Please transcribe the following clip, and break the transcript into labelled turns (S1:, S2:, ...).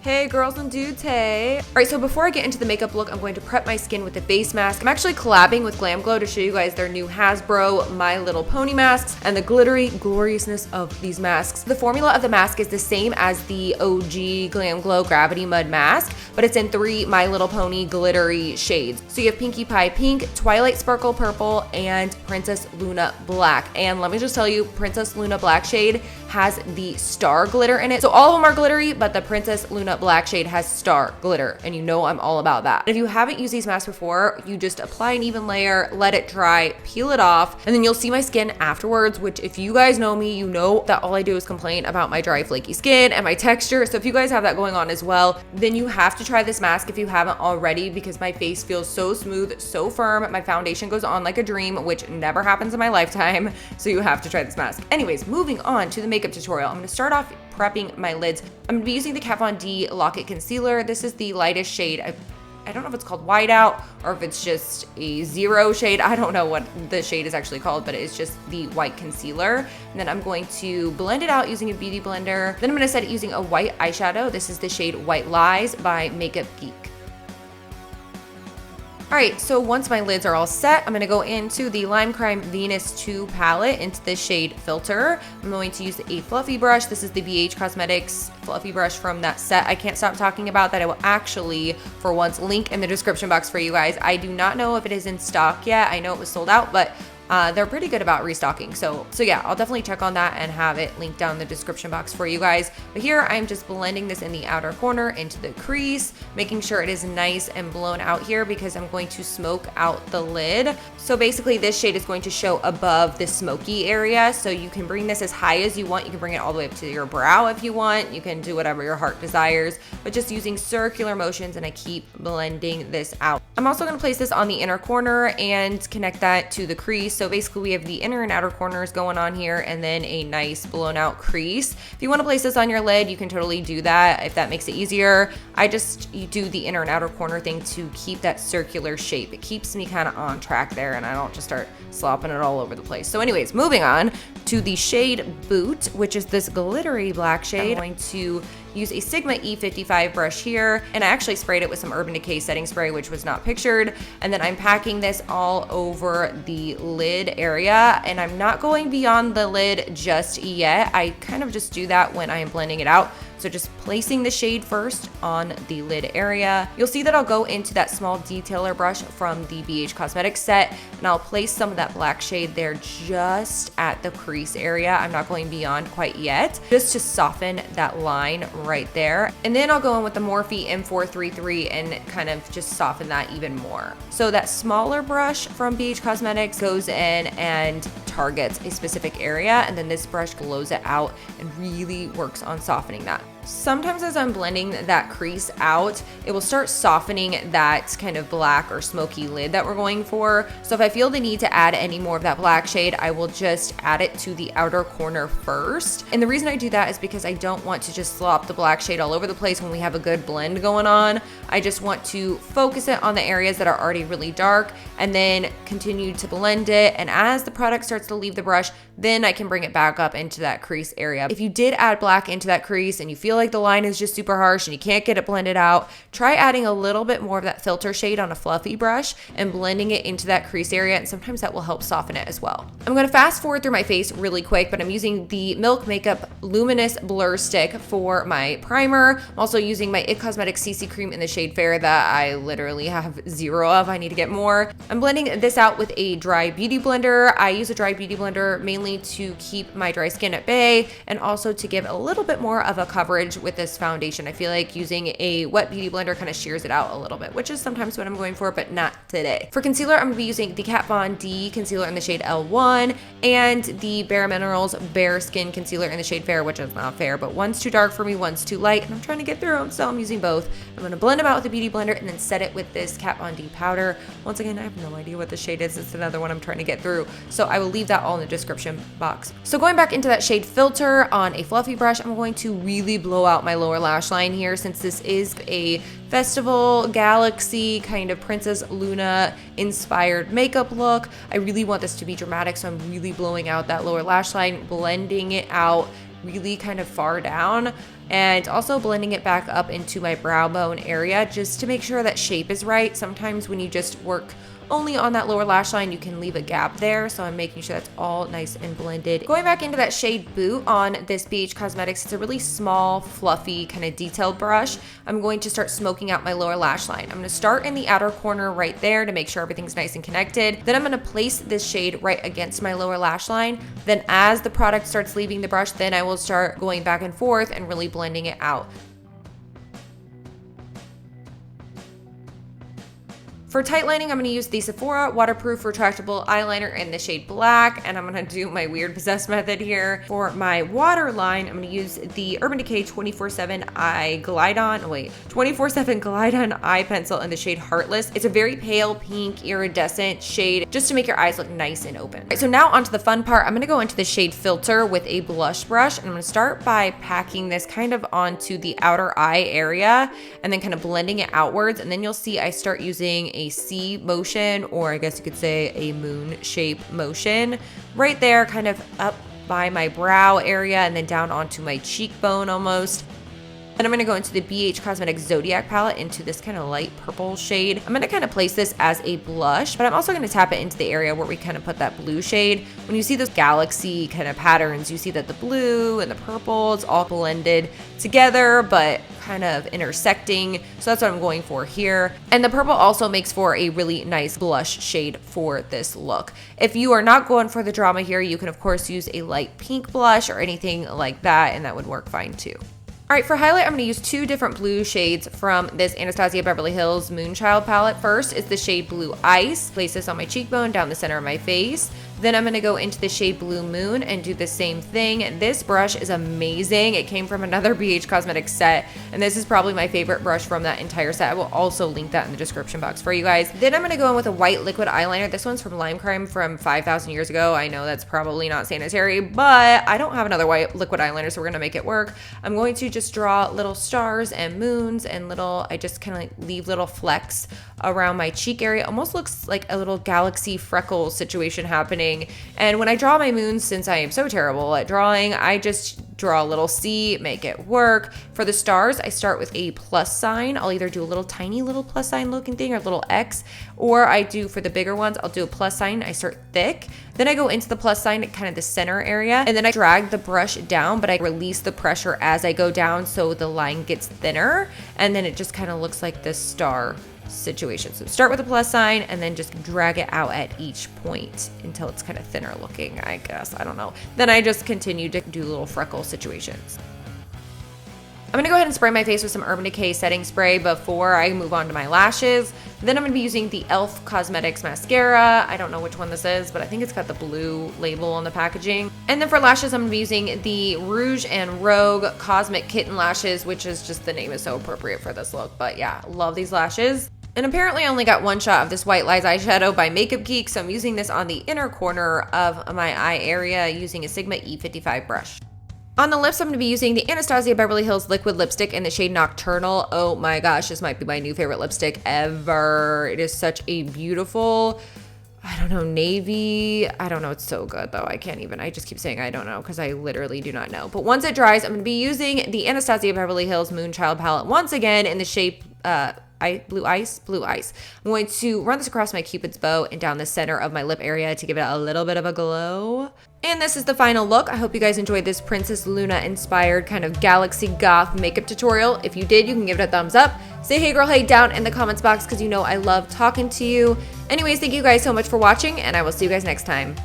S1: Hey girls and dudes, hey. All right, so before I get into the makeup look, I'm going to prep my skin with the face mask. I'm actually collabing with Glam Glow to show you guys their new Hasbro My Little Pony masks and the glittery gloriousness of these masks. The formula of the mask is the same as the OG Glam Glow Gravity Mud mask, but it's in 3 My Little Pony glittery shades. So you have Pinkie Pie Pink, Twilight Sparkle Purple, and Princess Luna Black. And let me just tell you, Princess Luna Black shade has the star glitter in it. So all of them are glittery, but the Princess Luna Black shade has star glitter, and you know I'm all about that. If you haven't used these masks before, you just apply an even layer, let it dry, peel it off, and then you'll see my skin afterwards, which if you guys know me, you know that all I do is complain about my dry, flaky skin and my texture. So if you guys have that going on as well, then you have to try this mask if you haven't already, because my face feels so smooth, so firm. My foundation goes on like a dream, which never happens in my lifetime. So you have to try this mask. Anyways, moving on to the makeup tutorial. I'm gonna start off prepping my lids. I'm gonna be using the Kat Von D Lock It Concealer. This is the lightest shade. I don't know if it's called Whiteout or if it's just a 0 shade. I don't know what the shade is actually called, but it's just the white concealer. And then I'm going to blend it out using a beauty blender. Then I'm gonna set it using a white eyeshadow. This is the shade White Lies by Makeup Geek. All right, so once my lids are all set, I'm gonna go into the Lime Crime Venus 2 palette into the shade Filter. I'm going to use a fluffy brush. This is the BH Cosmetics fluffy brush from that set I can't stop talking about that I will actually, for once, link in the description box for you guys. I do not know if it is in stock yet. I know it was sold out, but they're pretty good about restocking. So yeah, I'll definitely check on that and have it linked down in the description box for you guys. But here I'm just blending this in the outer corner into the crease, making sure it is nice and blown out here because I'm going to smoke out the lid. So basically this shade is going to show above the smoky area. So you can bring this as high as you want. You can bring it all the way up to your brow if you want. You can do whatever your heart desires, but just using circular motions, and I keep blending this out. I'm also gonna place this on the inner corner and connect that to the crease. So basically we have the inner and outer corners going on here and then a nice blown out crease. If you want to place this on your lid, you can totally do that if that makes it easier. You do the inner and outer corner thing to keep that circular shape. It keeps me kind of on track there and I don't just start slopping it all over the place. So anyways, moving on to the shade Boot, which is this glittery black shade. I'm going to use a Sigma E55 brush here, and I actually sprayed it with some Urban Decay setting spray, which was not pictured. And then I'm packing this all over the lid area, and I'm not going beyond the lid just yet. I kind of just do that when I am blending it out. So just placing the shade first on the lid area. You'll see that I'll go into that small detailer brush from the BH Cosmetics set, and I'll place some of that black shade there just at the crease area. I'm not going beyond quite yet, just to soften that line right there. And then I'll go in with the Morphe M433 and kind of just soften that even more. So that smaller brush from BH Cosmetics goes in and targets a specific area, and then this brush glows it out and really works on softening that. Sometimes as I'm blending that crease out, it will start softening that kind of black or smoky lid that we're going for. So if I feel the need to add any more of that black shade, I will just add it to the outer corner first. And the reason I do that is because I don't want to just slop the black shade all over the place when we have a good blend going on. I just want to focus it on the areas that are already really dark and then continue to blend it. And as the product starts to leave the brush, then I can bring it back up into that crease area. If you did add black into that crease and you feel like the line is just super harsh and you can't get it blended out, try adding a little bit more of that filter shade on a fluffy brush and blending it into that crease area, and sometimes that will help soften it as well. I'm going to fast forward through my face really quick, but I'm using the Milk Makeup Luminous Blur Stick for my primer. I'm also using my IT Cosmetics CC Cream in the shade Fair that I literally have 0 of. I need to get more. I'm blending this out with a dry beauty blender. I use a dry beauty blender mainly to keep my dry skin at bay and also to give a little bit more of a coverage with this foundation. I feel like using a wet beauty blender kind of shears it out a little bit, which is sometimes what I'm going for, but not today. For concealer, I'm gonna be using the Kat Von D concealer in the shade L1 and the Bare Minerals Bare Skin concealer in the shade Fair, which is not fair, but one's too dark for me, one's too light, and I'm trying to get through them, so I'm using both. I'm gonna blend them out with the beauty blender and then set it with this Kat Von D powder. Once again, I have no idea what the shade is. It's another one I'm trying to get through, so I will leave that all in the description box. So going back into that shade Filter on a fluffy brush, I'm going to really blow out my lower lash line here, since this is a festival galaxy kind of Princess Luna inspired makeup look. I really want this to be dramatic, so I'm really blowing out that lower lash line, blending it out really kind of far down, and also blending it back up into my brow bone area just to make sure that shape is right. Sometimes when you just work only on that lower lash line, you can leave a gap there, so I'm making sure that's all nice and blended. Going back into that shade Boot on this BH Cosmetics, it's a really small, fluffy, kind of detailed brush. I'm going to start smoking out my lower lash line. I'm gonna start in the outer corner right there to make sure everything's nice and connected. Then I'm gonna place this shade right against my lower lash line. Then as the product starts leaving the brush, then I will start going back and forth and really blending it out. For tight lining, I'm going to use the Sephora Waterproof Retractable Eyeliner in the shade Black, and I'm going to do my weird possessed method here. For my waterline, I'm going to use the Urban Decay 24/7 24/7 Glide On Eye Pencil in the shade Heartless. It's a very pale pink iridescent shade just to make your eyes look nice and open. Right, so now onto the fun part. I'm going to go into the shade Filter with a blush brush, and I'm going to start by packing this kind of onto the outer eye area and then kind of blending it outwards, and then you'll see I start using a C motion, or I guess you could say a moon shape motion right there, kind of up by my brow area and then down onto my cheekbone almost. Then I'm going to go into the BH Cosmetics Zodiac palette into this kind of light purple shade. I'm going to kind of place this as a blush, but I'm also going to tap it into the area where we kind of put that blue shade. When you see those galaxy kind of patterns, you see that the blue and the purple, it's all blended together, but kind of intersecting. So that's what I'm going for here. And the purple also makes for a really nice blush shade for this look. If you are not going for the drama here, you can of course use a light pink blush or anything like that, and that would work fine too. All right, for highlight, I'm going to use two different blue shades from this Anastasia Beverly Hills Moonchild palette. First is the shade Blue Ice. Place this on my cheekbone, down the center of my face. Then I'm going to go into the shade Blue Moon and do the same thing. This brush is amazing. It came from another BH Cosmetics set, and this is probably my favorite brush from that entire set. I will also link that in the description box for you guys. Then I'm going to go in with a white liquid eyeliner. This one's from Lime Crime from 5,000 years ago. I know that's probably not sanitary, but I don't have another white liquid eyeliner, so we're going to make it work. I'm going to just draw little stars and moons and I just kind of like leave little flecks around my cheek area. Almost looks like a little galaxy freckle situation happening. And when I draw my moons, since I am so terrible at drawing, I just draw a little C, make it work. For the stars, I start with a plus sign. I'll either do a little tiny little plus sign looking thing or a little X, or I do for the bigger ones, I'll do a plus sign. I start thick. Then I go into the plus sign at kind of the center area, and then I drag the brush down, but I release the pressure as I go down so the line gets thinner, and then it just kind of looks like this star situation. So start with a plus sign and then just drag it out at each point until it's kind of thinner looking, I guess. I don't know. Then I just continue to do little freckle situations. I'm going to go ahead and spray my face with some Urban Decay setting spray before I move on to my lashes. Then I'm going to be using the e.l.f. Cosmetics mascara. I don't know which one this is, but I think it's got the blue label on the packaging. And then for lashes, I'm going to be using the Rouge and Rogue Cosmic Kitten Lashes, which is just, the name is so appropriate for this look. But yeah, love these lashes. And apparently I only got one shot of this White Lies eyeshadow by Makeup Geek, so I'm using this on the inner corner of my eye area using a Sigma E55 brush. On the lips, I'm going to be using the Anastasia Beverly Hills Liquid Lipstick in the shade Nocturnal. Oh my gosh, this might be my new favorite lipstick ever. It is such a beautiful, I don't know, navy. I don't know, it's so good though. I just keep saying I don't know because I literally do not know. But once it dries, I'm going to be using the Anastasia Beverly Hills Moonchild palette once again in the shape Blue Ice. I'm going to run this across my Cupid's bow and down the center of my lip area to give it a little bit of a glow. And this is the final look. I hope you guys enjoyed this Princess Luna inspired kind of Galaxy Goth makeup tutorial. If you did, you can give it a thumbs up. Say hey girl hey down in the comments box because you know I love talking to you. Anyways, thank you guys so much for watching, and I will see you guys next time.